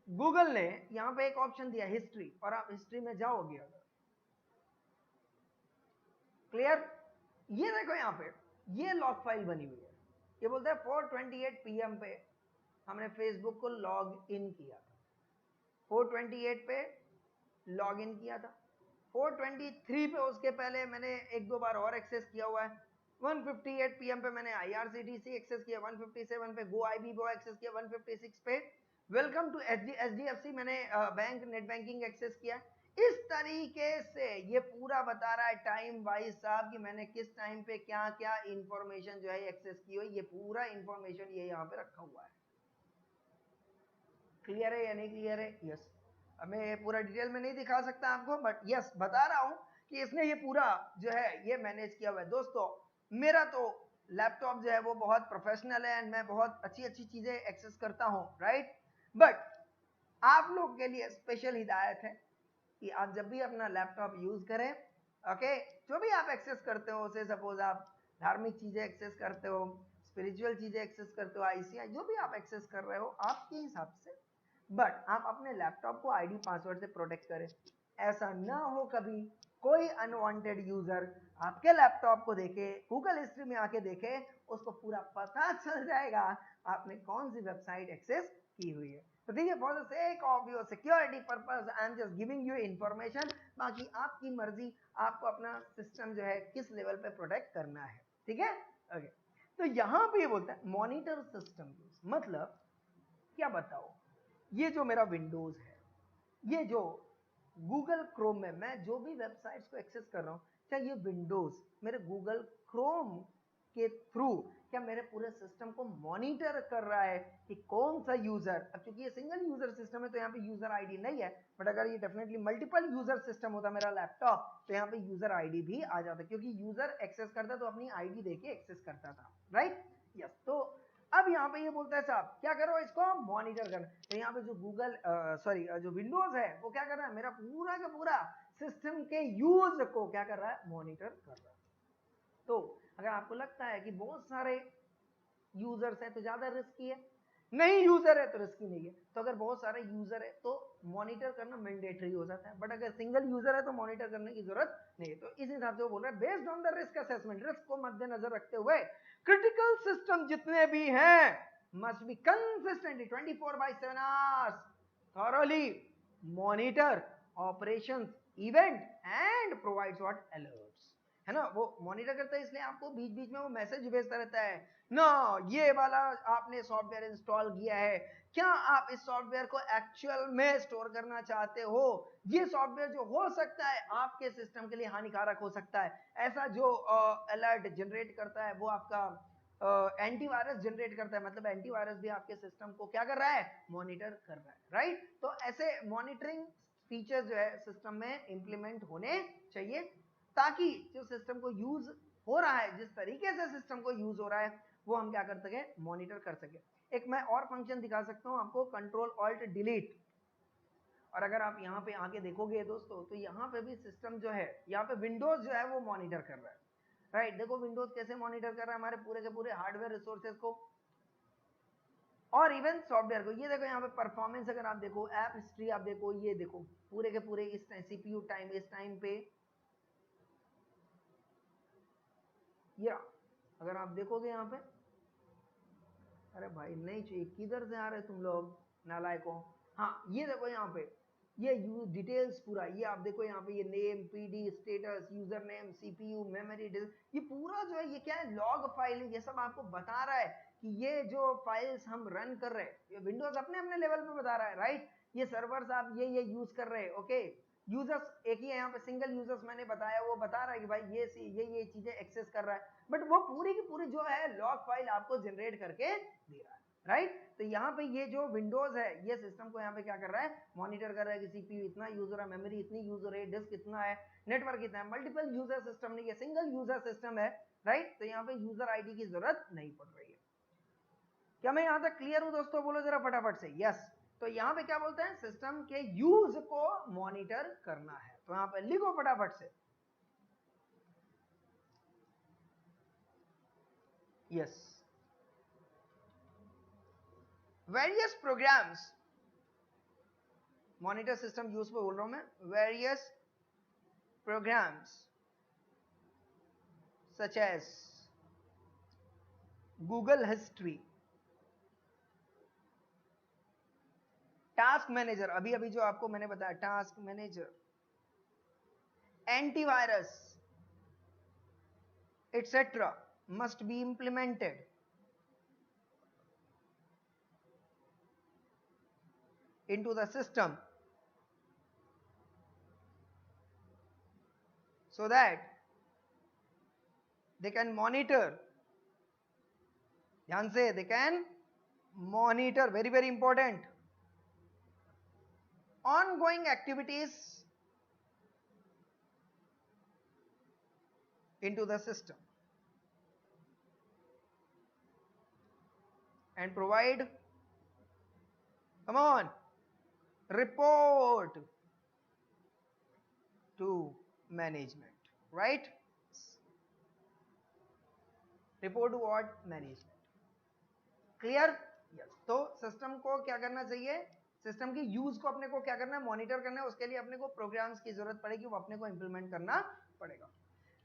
Speaker 1: गूगल ने यहां पे एक ऑप्शन दिया हिस्ट्री, और आप हिस्ट्री में जाओगे अगर, क्लियर, ये देखो यहां पे ये लॉग फाइल बनी हुई है, ये बोलता है 4:28 PM पे हमने फेसबुक को लॉग इन किया था, 4:28 पे लॉग इन किया था, 4:23 पे उसके पहले मैंने एक दो बार और एक्सेस किया हुआ है, 1:58 PM पे मैंने IRCTC एक्सेस किया, 1:57 पे गो IBO एक्सेस किया, 1:56 पे वेलकम टू HDFC मैंने बैंक नेट बैंकिंग एक्सेस किया। इस तरीके से ये पूरा बता रहा है टाइम वाइज साहब कि मैंने किस टाइम पे क्या क्या इंफॉर्मेशन जो है एक्सेस की हुई, ये पूरा इंफॉर्मेशन ये यहाँ पे रखा हुआ है। क्लियर है या नहीं क्लियर है? यस। अब मैं ये पूरा डिटेल में नहीं दिखा सकता आपको, बट यस बता रहा हूं कि इसने ये पूरा जो है ये मैनेज किया हुआ है। दोस्तों मेरा तो लैपटॉप जो है वो बहुत प्रोफेशनल है एंड मैं बहुत अच्छी अच्छी चीजें एक्सेस करता हूं, राइट, बट आप लोग के लिए स्पेशल हिदायत है कि आप जब भी अपना लैपटॉप यूज करें, ओके, जो भी आप एक्सेस करते हो, से सपोज आप धार्मिक चीजें एक्सेस करते हो, स्पिरिचुअल चीजें एक्सेस करते हो, आईसीआई जो भी आप एक्सेस कर रहे हो आपके हिसाब से, बट आप अपने लैपटॉप को आईडी पासवर्ड से प्रोटेक्ट करें। ऐसा ना हो कभी कोई अनवांटेड यूजर आपके लैपटॉप को देखे, गूगल हिस्ट्री में आके देखे, उसको पूरा पता चल जाएगा आपने कौन सी वेबसाइट एक्सेस की हुई है। तो ठीक है, for the sake of your security purpose I am just giving you information, बाकी आपकी मर्जी, आपको अपना सिस्टम जो है किस लेवल पे प्रोटेक्ट करना है, ठीक है। ओके, तो यहां पे ये बोलता है मॉनिटर सिस्टम यूज, मतलब क्या बताओ, ये जो मेरा विंडोज है, ये जो गूगल क्रोम में मैं जो भी वेबसाइट्स को एक्सेस कर रहा हूँ, क्या ये विंडोज मेरे गूगल क्रोम के थ्रू क्या मेरे पूरे सिस्टम को मॉनिटर कर रहा है कि कौन सा यूजर, अब चूंकि ये सिंगल यूजर सिस्टम है तो यहाँ पे यूजर आईडी नहीं है, बट अगर ये डेफिनेटली मल्टीपल यूजर सिस्टम होता मेरा लैपटॉप तो यहाँ पे यूजर आईडी भी आ जाता, क्योंकि यूजर एक्सेस करता तो अपनी आईडी देके एक्सेस करता था, राइट। यस, तो अब यहाँ पे ये बोलता है साहब क्या करो, इसको मॉनिटर करना। तो यहाँ पे जो गूगल सॉरी जो विंडोज है वो क्या कर रहा है, मेरा पूरा का पूरा सिस्टम के यूज को क्या कर रहा है, मॉनिटर कर रहा है। तो अगर आपको लगता है कि बहुत सारे यूजर्स है तो ज्यादा रिस्की है, नहीं यूजर है तो रिस्की नहीं है, तो अगर बहुत सारे यूजर है तो मॉनिटर करना मैंडेटरी हो जाता है, बट अगर सिंगल यूजर है तो मॉनिटर करने की जरूरत नहीं है। तो इस हिसाब से वो बोल रहा है based on the risk assessment, risk को मद्देनजर रखते हुए क्रिटिकल सिस्टम जितने भी हैं must be consistently 24/7 hours thoroughly monitor operations event and provides what alerts, है ना। वो मॉनिटर करता है इसलिए आपको बीच बीच में वो मैसेज भेजता रहता है ना, ये वाला आपने सॉफ्टवेयर इंस्टॉल किया है, क्या आप इस सॉफ्टवेयर को एक्चुअल में स्टोर करना चाहते हो, ये सॉफ्टवेयर जो हो सकता है आपके सिस्टम के लिए हानिकारक हो सकता है। ऐसा जो अलर्ट जनरेट करता है वो आपका एंटीवायरस जनरेट करता है, मतलब एंटीवायरस भी आपके सिस्टम को क्या कर रहा है, मॉनिटर कर रहा है, राइट। तो ऐसे मॉनिटरिंग फीचर्स जो है सिस्टम में इंप्लीमेंट होने चाहिए, ताकि जो सिस्टम को यूज हो रहा है, जिस तरीके से सिस्टम को यूज हो रहा है वो हम क्या कर सके, मॉनिटर कर सके। एक मैं और फंक्शन दिखा सकता हूं आपको, कंट्रोल ऑल्ट डिलीट, और अगर आप यहाँ पे आके देखोगे दोस्तों तो यहाँ पे भी सिस्टम जो है, यहाँ पे विंडोज जो है वो मॉनिटर कर रहा है, राइट। देखो विंडोज कैसे मॉनिटर कर रहा है हमारे पूरे के पूरे हार्डवेयर रिसोर्सेज को और इवन सॉफ्टवेयर को। ये देखो यहाँ पे परफॉर्मेंस अगर आप देखो, ऐप हिस्ट्री आप देखो, ये देखो पूरे के पूरे इस सीपीयू टाइम, इस टाइम पे या अगर आप देखोगे यहाँ पे, अरे भाई नहीं चाहिए, किधर से आ रहे तुम लोग नालायकों। हाँ ये देखो यहाँ पे ये डिटेल्स पूरा, ये आप देखो यहाँ पे, ये name, PD, status, user name, CPU, memory, ये पूरा जो है ये क्या है, लॉग फाइल है, ये सब आपको बता रहा है कि ये जो फाइल्स हम रन कर रहे हैं, ये विंडोज अपने अपने लेवल पे बता रहा है, राइट। ये सर्वर्स आप ये यूज कर रहे हैं, ओके। यूजर्स एक ही है यहाँ पे, सिंगल यूजर्स मैंने बताया, वो बता रहा है कि भाई ये चीजें एक्सेस कर रहा है, बट वो पूरी की पूरी जो है लॉग फाइल आपको जनरेट करके दे रहा है, राइट। तो यहाँ पे ये जो विंडोज है ये सिस्टम को यहाँ पे क्या कर रहा है, मॉनिटर कर रहा है कि सीपीयू इतना यूज हो रहा है, मेमोरी इतनी यूज हो रही है, डिस्क इतना है, नेटवर्क इतना है। मल्टीपल यूजर सिस्टम नहीं है, सिंगल यूजर सिस्टम है, राइट। तो यहाँ पे यूजर आईडी की जरूरत नहीं पड़ रही है। क्या मैं यहाँ तक क्लियर हूँ दोस्तों, बोलो जरा फटाफट से यस। तो यहाँ पे क्या बोलते हैं, सिस्टम के यूज को मॉनिटर करना है, तो यहाँ पे लिखो फटाफट से yes. Various programs, monitor system use पे बोल रहा हूं मैं, various programs such as Google history, task manager, अभी अभी जो आपको मैंने बताया task manager, antivirus etc. must be implemented into the system so that they can monitor, ध्यान से, they can monitor, very very important, ongoing activities into the system and provide, come on, report to management, right? report to what? management. clear? yes. तो system को क्या करना चाहिए, system की use को अपने को क्या करना है, मॉनिटर करना है, उसके लिए अपने को प्रोग्राम्स की जरूरत पड़ेगी, वो अपने को इंप्लीमेंट करना पड़ेगा।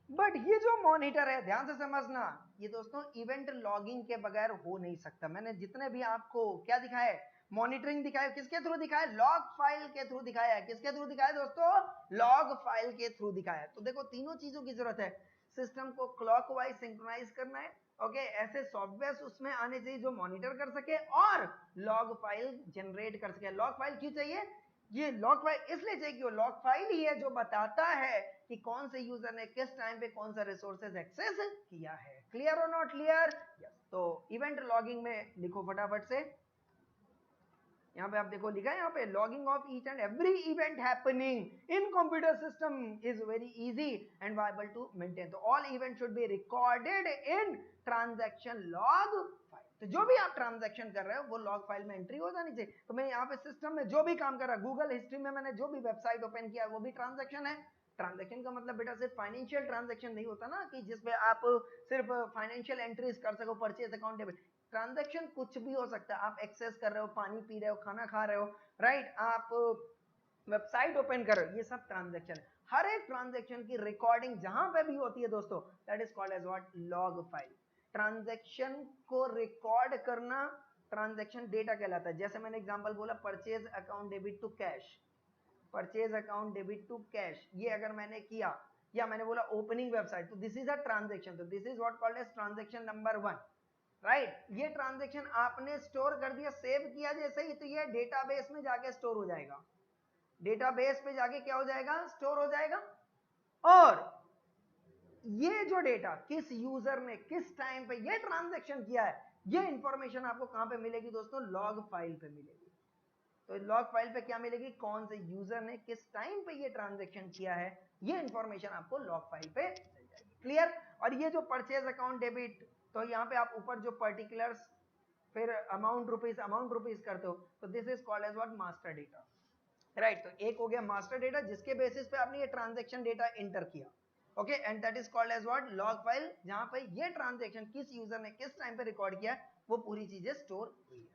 Speaker 1: बट ये जो मॉनिटर है, ध्यान से समझना, ये दोस्तों इवेंट लॉगिंग के बगैर हो नहीं सकता। मैंने जितने भी आपको क्या दिखाया है, मॉनिटरिंग दिखाया, किसके थ्रू दिखाया, लॉग फाइल के थ्रू दिखाया है। किसके थ्रू दिखाया दोस्तों, लॉग फाइल के थ्रू दिखाया है। तो देखो तीनों चीजों की जरूरत है, सिस्टम को क्लॉकवाइज सिंक्रोनाइज करना है, ओके, ऐसे सॉफ्टवेयर उसमें आने चाहिए जो मॉनिटर कर सके और लॉग फाइल जनरेट कर सके। लॉग फाइल क्यों चाहिए, ये लॉग फाइल इसलिए चाहिए कि वो लॉग फाइल ही है जो बताता है कि कौन से यूजर ने किस टाइम पे कौन सा रिसोर्सेज एक्सेस किया है। क्लियर और नॉट क्लियर? यस। तो इवेंट लॉगिंग में लिखो फटाफट से, यहाँ पे आप देखो लिखा है, यहाँ पे logging of each and every event happening in computer system is very easy and viable to maintain. तो all event should be recorded in transaction log file. तो जो भी आप ट्रांजैक्शन कर रहे हो वो लॉग फाइल में एंट्री हो जानी चाहिए। तो मैं यहाँ पे सिस्टम में जो भी काम कर रहा, गूगल हिस्ट्री में मैंने जो भी वेबसाइट ओपन किया वो भी ट्रांजैक्शन है। ट्रांजैक्शन का मतलब बेटा सिर्फ फाइनेंशियल ट्रांजैक्शन नहीं होता ना, कि जिसपे आप सिर्फ फाइनेंशियल एंट्रीज कर सको, परचेज अकाउंट डेबिट। ट्रांजैक्शन कुछ भी हो सकता है, आप एक्सेस कर रहे हो, पानी पी रहे हो, खाना खा रहे हो, राइट, आप वेबसाइट ओपन कर रहे हो, ये सब ट्रांजैक्शन है। हर एक ट्रांजैक्शन की रिकॉर्डिंग जहां पे भी होती है दोस्तों, that is called as what, log file. Transaction को रिकॉर्ड करना ट्रांजैक्शन डेटा कहलाता है। जैसे मैंने एग्जांपल बोला, purchase account debit to cash, purchase account debit to cash, ये अगर मैंने किया, या मैंने बोला ओपनिंग वेबसाइट, तो दिस इज अ ट्रांजैक्शन। तो this is what called as transaction number 1, right. ये ट्रांजैक्शन आपने स्टोर कर दिया, सेव किया जैसे ही, तो ये डेटाबेस में जाके स्टोर हो जाएगा, डेटाबेस पे जाके क्या हो जाएगा, स्टोर हो जाएगा। और ये जो डेटा किस यूजर ने किस टाइम पे ये ट्रांजैक्शन किया है, ये इंफॉर्मेशन आपको कहां पे मिलेगी दोस्तों, लॉग फाइल पे मिलेगी। तो लॉग फाइल पे क्या मिलेगी, कौन से यूजर ने किस टाइम पे ये ट्रांजैक्शन किया है, ये इंफॉर्मेशन आपको लॉग फाइल पे मिल जाएगी। क्लियर? और ये जो परचेज अकाउंट डेबिट, तो यहाँ पे आप ऊपर जो पर्टिकुलर्स, फिर अमाउंट रुपीज करते हो, तो this is called as what, master data, right. तो एक हो गया मास्टर डेटा, जिसके बेसिस पे आपने ये ट्रांजैक्शन डेटा एंटर किया, okay, and that is called as what, log file, जहां पे ये ट्रांजैक्शन किस यूजर ने किस टाइम पे रिकॉर्ड किया है, वो पूरी चीजें स्टोर हुई है।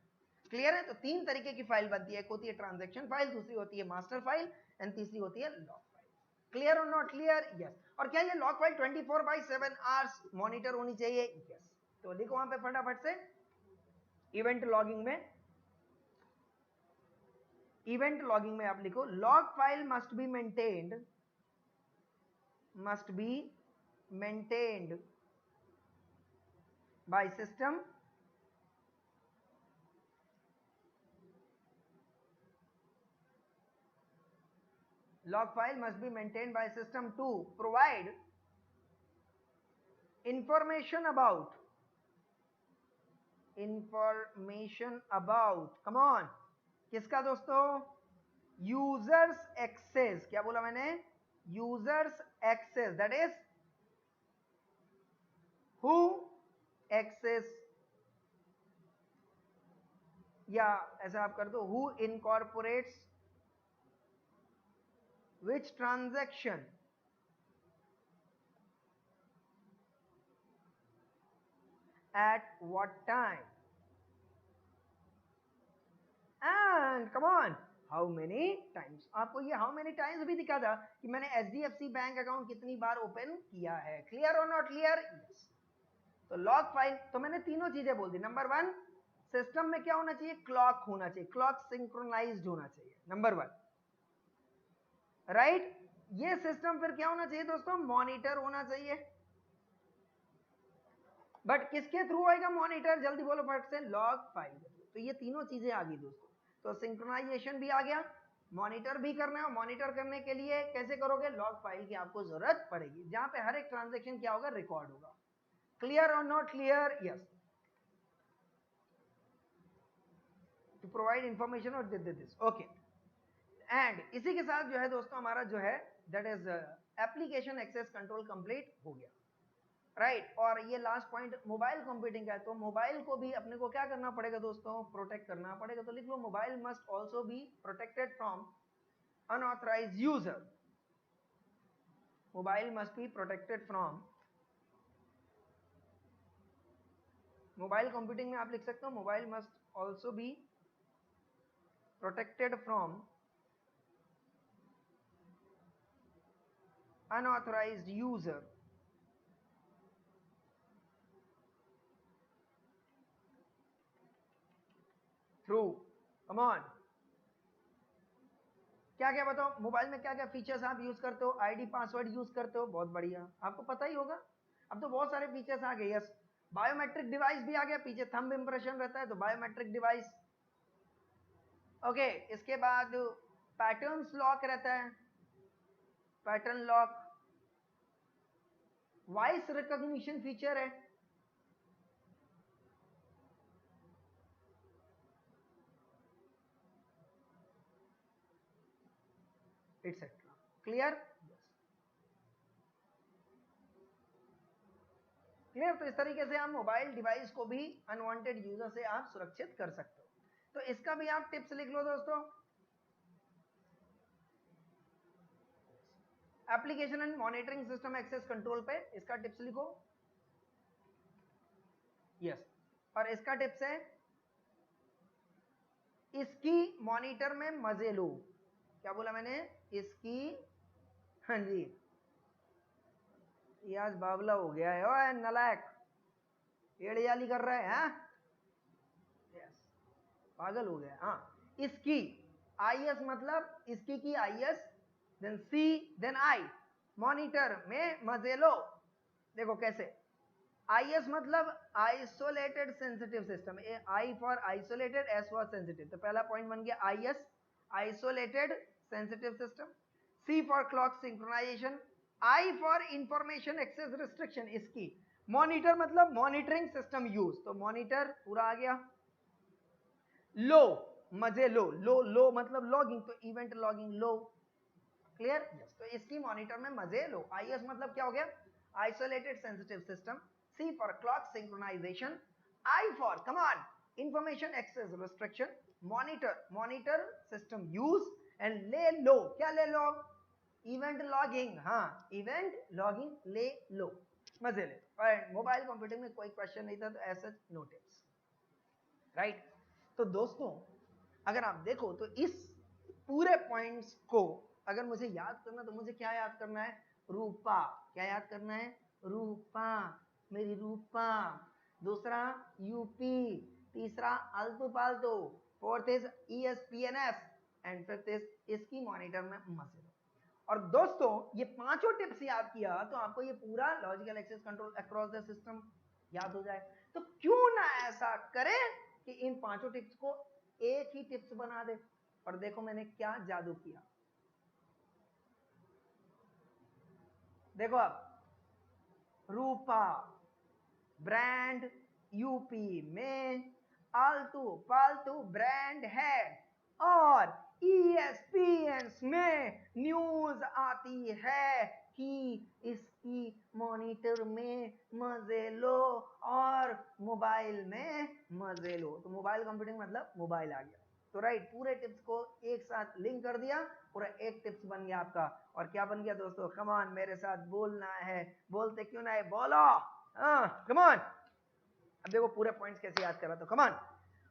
Speaker 1: क्लियर है? तो तीन तरीके की फाइल बनती है, एक होती है ट्रांजैक्शन फाइल, दूसरी होती है मास्टर फाइल, एंड तीसरी होती है लॉग फाइल। क्लियर और नॉट क्लियर? यस। और क्या ये लॉग फाइल 24/7 आवर्स मॉनिटर होनी चाहिए? यस। तो लिखो वहां पे फटाफट से, इवेंट लॉगिंग में, इवेंट लॉगिंग में आप लिखो, log file must be maintained by system log file must be maintained by system to provide information about come on, किसका दोस्तों, यूजर्स एक्सेस। क्या बोला मैंने, users access, that is who access, या ऐसा आप कर दो, who incorporates which transaction at what time and come on how many times। आपको ये how many times भी दिखा था कि मैंने HDFC बैंक अकाउंट कितनी बार ओपन किया है। क्लियर और नॉट क्लियर? यस। तो लॉग फाइल, तो मैंने तीनों चीजें बोल दी। नंबर 1, सिस्टम में क्या होना चाहिए, क्लॉक होना चाहिए, क्लॉक सिंक्रोनाइज्ड होना चाहिए, नंबर 1, राइट। ये सिस्टम फिर क्या होना चाहिए दोस्तों, मॉनिटर होना चाहिए। बट किसके थ्रू आएगा मॉनिटर, जल्दी बोलो फट से, लॉग फाइल। तो ये तीनों चीजें आ गई दोस्तों। तो सिंक्रोनाइजेशन भी आ गया, मॉनिटर भी करना है। मॉनिटर करने के लिए कैसे करोगे, लॉग फाइल की आपको जरूरत पड़ेगी, जहां पे हर एक ट्रांजैक्शन क्या होगा, रिकॉर्ड होगा। क्लियर और not clear? Yes. To provide information और दिस, ओके। एंड इसी के साथ जो है दोस्तों, हमारा जो है that is application access control complete हो गया। राइट और ये लास्ट पॉइंट मोबाइल कंप्यूटिंग का है, तो मोबाइल को भी अपने को क्या करना पड़ेगा दोस्तों, प्रोटेक्ट करना पड़ेगा। तो लिख लो mobile must also be protected from unauthorized user. Mobile must be protected from, mobile computing में आप लिख सकते हो mobile must also be protected from unauthorized user। Through come on, क्या क्या बताओ मोबाइल में क्या क्या फीचर्स आप यूज करते हो, आईडी पासवर्ड यूज करते हो, बहुत बढ़िया आपको पता ही होगा। अब तो बहुत सारे फीचर्स आ गए। यस बायोमेट्रिक डिवाइस भी आ गया, पीछे थंब इंप्रेशन रहता है तो बायोमेट्रिक डिवाइस। ओके इसके बाद पैटर्न्स लॉक रहता है, pattern lock, voice recognition feature है, एटसेट्रा। Clear clear. तो इस तरीके से आप मोबाइल डिवाइस को भी अनवांटेड यूजर से आप सुरक्षित कर सकते हो। तो इसका भी आप टिप्स लिख लो दोस्तों। Application and monitoring system access control पे इसका टिप्स लिखो। यस और इसका टिप्स है इसकी मॉनिटर में मजे लो। क्या बोला मैंने, इसकी, हाँ जी ये आज बावला हो गया है, ओए नलायक, एड़ियाली कर रहे हैं। यस पागल हो गया। हाँ इसकी आईएस मतलब इसकी की IS, then C then I, monitor में मजे लो। देखो कैसे, आईएस मतलब isolated sensitive system, I for isolated, S for sensitive. तो पहला पॉइंट बन गया IS isolated sensitive system, C for clock synchronisation, I for information access restriction. इसकी मॉनिटर मतलब मॉनिटरिंग सिस्टम यूज, तो मॉनिटर पूरा आ गया। लो मजे लो, लो लो मतलब लॉगिंग, तो इवेंट लॉगिंग लो। क्लियर। तो इसकी मॉनिटर में मजे लो। आईएस मतलब क्या हो गया, isolated sensitive system, C for clock synchronisation, I for come on information access restriction, monitor system use, and ले लो, क्या ले लो, इवेंट लॉगिंग। हाँ इवेंट लॉगिंग ले लो, मजे ले। और मोबाइल कंप्यूटिंग में कोई क्वेश्चन नहीं था तो ऐसा नो टिप्स, राइट। तो दोस्तों अगर आप देखो तो इस पूरे पॉइंट्स को अगर मुझे याद करना तो मुझे क्या याद करना है, रूपा। क्या याद करना है, रूपा, मेरी रूपा। दूसरा यूपी, तीसरा आलतू पालतू, fourth is ESPNF and fifth is इसकी मॉनिटर में मजे। और दोस्तों ये पांचों टिप्स याद किया तो आपको ये पूरा logical access control across the system याद हो जाए। तो क्यों ना ऐसा करें कि इन पांचों टिप्स को एक ही टिप्स बना दे। और देखो मैंने क्या जादू किया, देखो अब रूपा ब्रांड यूपी में आलतू पालतू ब्रांड है, और ESPN में न्यूज आती है कि इसकी मॉनिटर में मजे लो और मोबाइल में मजे लो। तो मोबाइल कंप्यूटिंग मतलब मोबाइल आ गया। तो राइट पूरे टिप्स को एक साथ लिंक कर दिया, पूरा एक टिप्स बन गया आपका। और क्या बन गया दोस्तों, कम ऑन मेरे साथ बोलना है, बोलते क्यों ना है, बोलो कम ऑन। अब देखो पूरे पॉइंट्स कैसे याद कर रहा, तो कम ऑन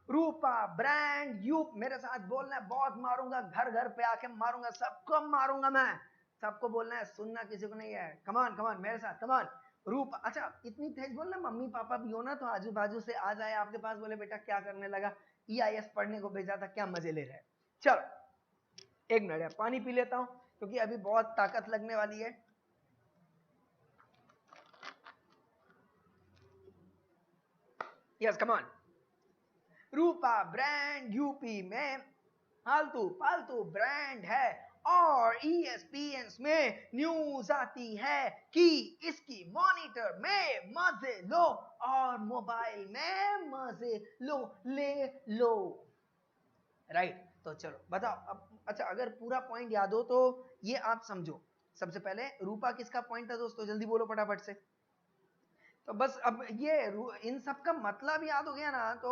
Speaker 1: रूपा ब्रांड यूप, मेरे साथ बोलना है, बहुत मारूंगा, घर घर पे आके मारूंगा, सबको मारूंगा मैं, सबको बोलना है, सुनना किसी को नहीं है। कम ऑन मेरे साथ, कम ऑन रूपा। अच्छा इतनी तेज बोलना, मम्मी पापा भी हो ना तो आजू बाजू से आ जाए आपके पास, बोले बेटा क्या करने लगा, EIS पढ़ने को भेजा था, क्या मजे ले रहे हैं। चलो एक मिनट पानी पी लेता हूं क्योंकि अभी बहुत ताकत लगने वाली है। Yes come on, Rupa brand UP में आलतू पालतू ब्रांड है, और ESPN में न्यूज आती है कि इसकी मॉनिटर में मजे लो और मोबाइल में मजे लो, ले लो। राइट तो चलो बताओ अब। अच्छा अगर पूरा पॉइंट याद हो तो ये आप समझो। सबसे पहले रूपा किसका पॉइंट था दोस्तों, जल्दी बोलो फटाफट से। तो बस अब ये इन सब का मतलब याद हो गया ना, तो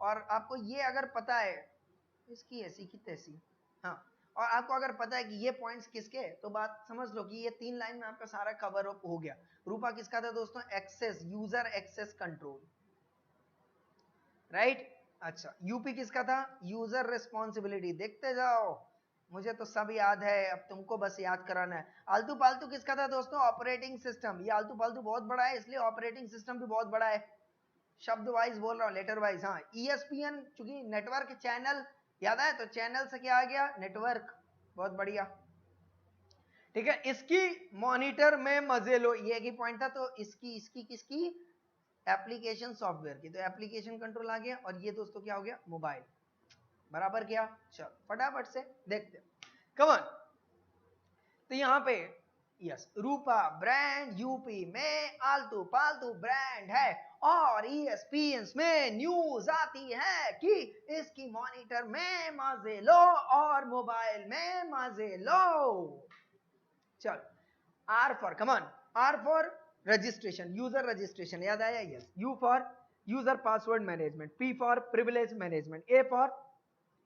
Speaker 1: और आपको ये अगर पता है इसकी ऐसी की तैसी, हाँ, और आपको अगर पता है कि ये पॉइंट्स किसके, तो बात समझ लो कि ये 3 लाइन में आपका सारा कवर अप हो गया। रूपा किसका था दोस्तों? Access, user access control, right. अच्छा, यूपी किसका था? User responsibility. देखते जाओ, मुझे तो सब याद है, अब तुमको बस याद कराना है। आलतू पालतू किसका था दोस्तों? Operating system. ये आलतू पालतू बहुत बड़ा है, इसलिए ऑपरेटिंग सिस्टम भी बहुत बड़ा है। शब्द वाइज बोल रहा हूँ, लेटर वाइज। हाँ, ईएसपीएन चूंकि नेटवर्क चैनल, याद है, तो चैनल से क्या आ गया? नेटवर्क। बहुत बढ़िया, ठीक है। इसकी मॉनिटर में मजे लो, ये एक ही पॉइंट था। तो इसकी इसकी किसकी? एप्लीकेशन सॉफ्टवेयर की। तो एप्लीकेशन कंट्रोल आ गया, और ये दोस्तों क्या हो गया? मोबाइल। बराबर क्या? चलो फटाफट से देखते हैं, कम ऑन। तो यहां पे यस, रूपा ब्रांड यूपी में आलतू पालतू ब्रांड है, और ईएसपीएन में न्यूज आती है कि इसकी मॉनिटर में मजे लो और मोबाइल में मजे लो। चल, R for, come on, R for registration, user registration, याद आया? Yes. U for user password management, P for privilege management, A for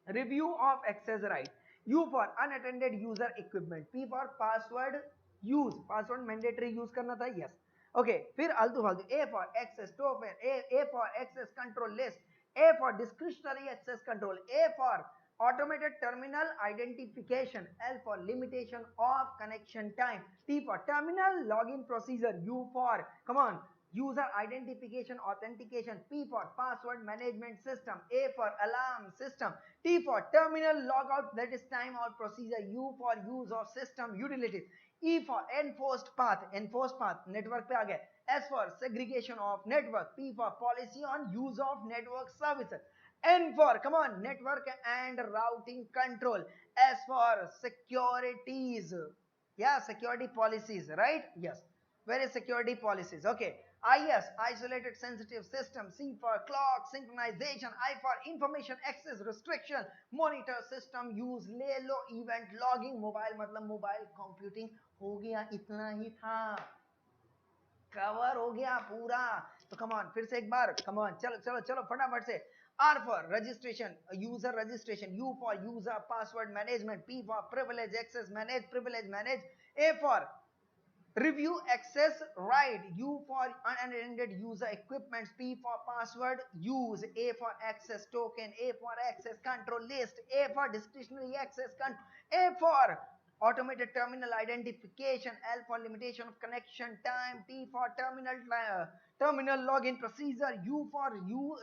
Speaker 1: review of access right, U for unattended user equipment, P for password use, password mandatory use करना था, yes, okay। फिर आलतू फालतू, A for access token, A for access control list, A for discretionary access control, A for automated terminal identification, L for limitation of connection time, T for terminal login procedure, U for, come on, user identification authentication, P for password management system, A for alarm system, T for terminal logout, that is timeout procedure, U for use of system utilities, E for enforced path, enforced path network पे आ गए, S for segregation of network, P for policy on use of network services, N for, come on, network and routing control, S for securities, yeah, security policies, right? Yes, various security policies, okay। IS, isolated sensitive system, C for clock synchronization, I for information access restriction, monitor system use, ले लो event logging, mobile मतलब mobile computing. हो गया, इतना ही था, cover हो गया पूरा। तो कम ऑन, फिर से एक बार, कम ऑन, चलो चलो चलो फटाफट से। R for registration, user registration, U for user password management, P for privilege access manage, privilege manage, A for review access right, U for unattended user equipment, P for password use, A for access token, A for access control list, A for discretionary access control, A for automated terminal identification, L for limitation of connection time, T for terminal login procedure, U for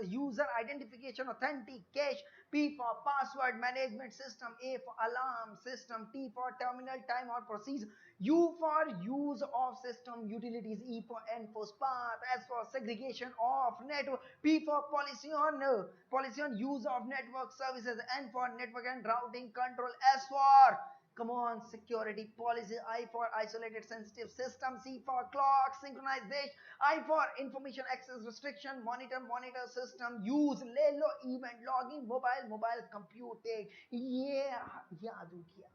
Speaker 1: user identification authentication, P for password management system, A for alarm system, T for terminal timeout procedure, U for use of system utilities, E for enforced path, S for segregation of network, P for policy on use of network services, N for network and routing control, S for, come on, security policy, I for isolated sensitive system, C for clock synchronization, I for information access restriction, monitor system use, ले लो event logging, mobile computing, ये याद हो गया।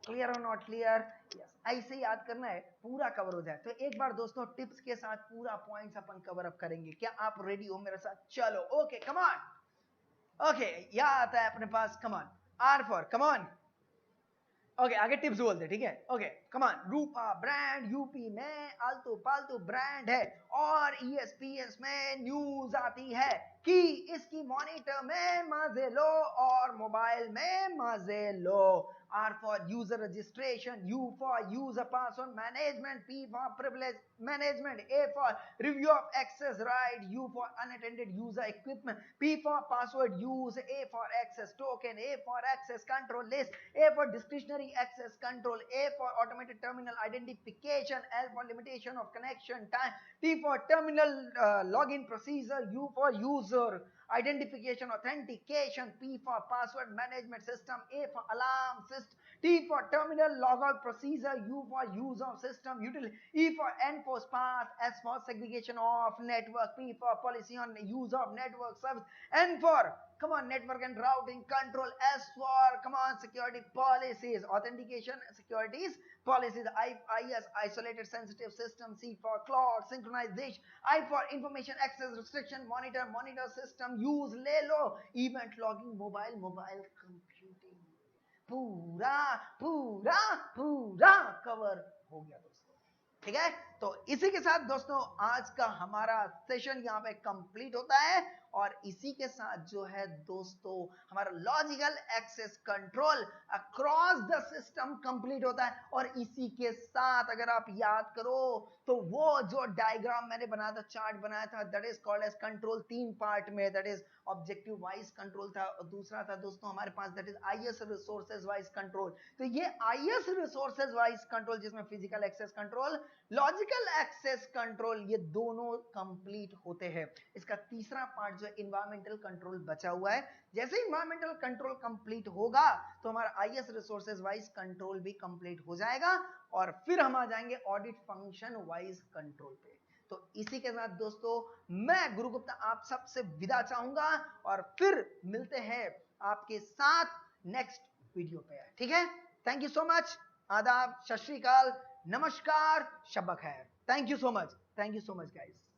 Speaker 1: Clear और not clear? Yes, ऐसे याद करना है, पूरा कवर हो जाए। तो एक बार दोस्तों टिप्स के साथ पूरा पॉइंट्स अपन कवर अप करेंगे। क्या आप रेडी हो मेरे साथ? चलो, ओके, कम ऑन। ओके, याद आता है अपने पास, come on, R for, come on. Okay, आगे टिप्स बोलते, ठीक है। Okay, come on. Rupa brand UP में आलतू पालतू ब्रांड है, और ईएसपीएस में न्यूज आती है कि इसकी मॉनिटर में मजे लो और मोबाइल में मजे लो। R for user registration, U for user password management, P for privilege management, A for review of access right, U for unattended user equipment, P for password use, A for access token, A for access control list, A for discretionary access control, A for automated terminal identification, L for limitation of connection time, T for terminal login procedure, U for user identification authentication, P for password management system, A for alarm system, T for terminal logout procedure, U for use of system utility, E for enforced path, S for segregation of network, P for policy on use of network service, N for come on, network and routing control. S for, come on, security policies, authentication securities policies. IS, isolated sensitive system. C for cloud synchronization. I for information access restriction, monitor system use, ले लो, event logging, mobile computing. पूरा पूरा पूरा cover हो गया दोस्तों, ठीक है। तो इसी के साथ दोस्तों आज का हमारा सेशन यहाँ पे कंप्लीट होता है, और इसी के साथ जो है दोस्तों हमारा logical access control across the system complete होता है। और इसी के साथ अगर आप याद करो तो वो जो डायग्राम मैंने बनाया था, चार्ट बनाया था, that is called edge control, 3 part में, that is objective wise control था, और दूसरा था दोस्तों हमारे पास that is IS resources wise control. तो ये आईएस रिसोर्सेज वाइज कंट्रोल जिसमें physical access control, logical access control, ये दोनों कंप्लीट होते हैं। इसका तीसरा पार्ट जो एनवायरमेंटल कंट्रोल बचा हुआ है। जैसे एनवायरमेंटल कंट्रोल कंप्लीट होगा तो हमारा आईएस रिसोर्सेज वाइज कंट्रोल भी कंप्लीट हो जाएगा, और फिर हम आ जाएंगे ऑडिट फंक्शन वाइज कंट्रोल पे। तो इसी के साथ दोस्तों मैं गुरु गुप्ता आप सबसे विदा चाहूंगा, और फिर मिलते हैं आपके साथ नेक्स्ट वीडियो पे, ठीक है। थैंक यू सो मच, आदाब, सत श्री अकाल, नमस्कार, शब्बा खैर। Thank you so much guys.